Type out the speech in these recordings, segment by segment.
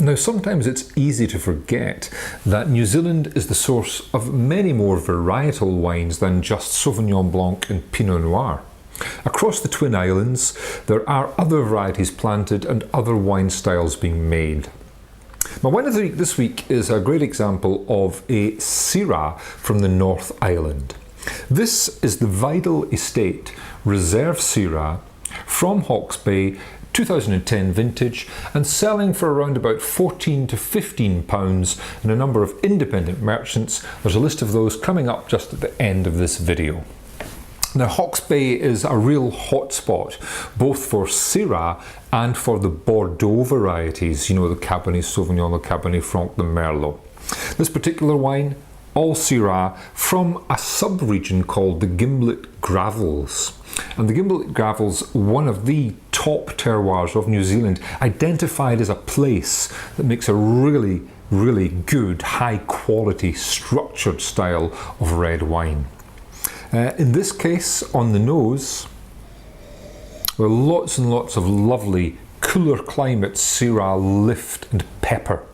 Now, sometimes it's easy to forget that New Zealand is the source of many more varietal wines than just Sauvignon Blanc and Pinot Noir. Across the Twin Islands, there are other varieties planted and other wine styles being made. My wine of the week this week is a great example of a Syrah from the North Island. This is the Vidal Estate Reserve Syrah from Hawkes Bay, 2010 vintage, and selling for around about £14 to £15 in a number of independent merchants. There's a list of those coming up just at the end of this video. Now, Hawkes Bay is a real hotspot, both for Syrah and for the Bordeaux varieties, you know, the Cabernet Sauvignon, the Cabernet Franc, the Merlot. This particular wine, all Syrah, from a sub-region called the Gimblett Gravels. And the Gimblett Gravels, one of the top terroirs of New Zealand, identified as a place that makes a really, really good, high quality, structured style of red wine. In this case, on the nose, there are lots and lots of lovely, cooler climate Syrah lift and pepper.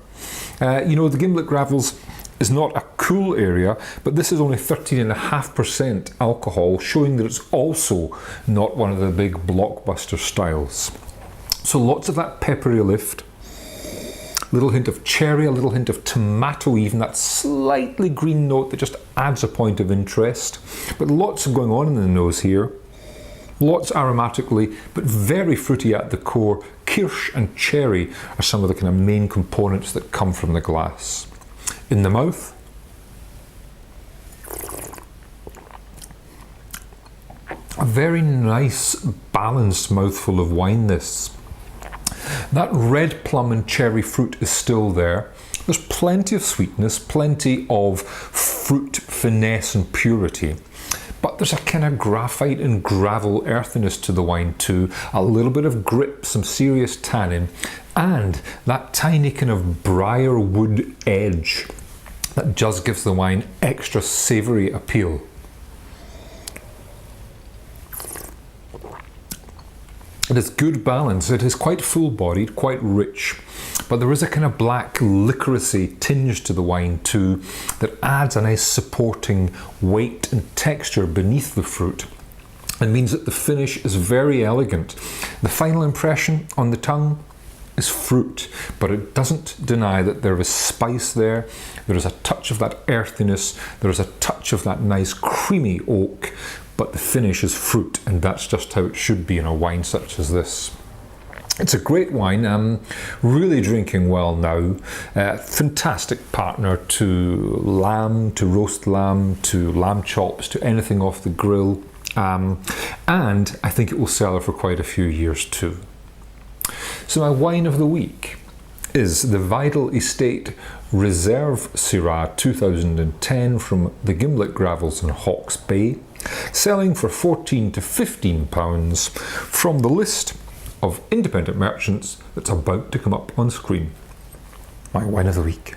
You know, the Gimblett Gravels is not a cool area, but this is only 13.5% alcohol, showing that it's also not one of the big blockbuster styles. So lots of that peppery lift, a little hint of cherry, a little hint of tomato, even that slightly green note that just adds a point of interest. But lots going on in the nose here. Lots aromatically, but very fruity at the core. Kirsch and cherry are some of the kind of main components that come from the glass. In the mouth, a very nice balanced mouthful of wine this. That red plum and cherry fruit is still there. There's plenty of sweetness, plenty of fruit finesse and purity. But there's a kind of graphite and gravel earthiness to the wine too, a little bit of grip, some serious tannin, and that tiny kind of briar wood edge that just gives the wine extra savoury appeal. It is good balance. It is quite full-bodied, quite rich, but there is a kind of black licoricey tinge to the wine too that adds a nice supporting weight and texture beneath the fruit and means that the finish is very elegant. The final impression on the tongue is fruit, but it doesn't deny that there is spice there. There is a touch of that earthiness. There is a touch of that nice creamy oak, but the finish is fruit, and that's just how it should be in a wine such as this. It's a great wine. I'm really drinking well now. Fantastic partner to lamb, to roast lamb, to lamb chops, to anything off the grill. And I think it will sell for quite a few years too. So my wine of the week is the Vidal Estate Reserve Syrah 2010 from the Gimblett Gravels in Hawkes Bay, selling for £14 to £15 from the list of independent merchants that's about to come up on screen. My wine of the week.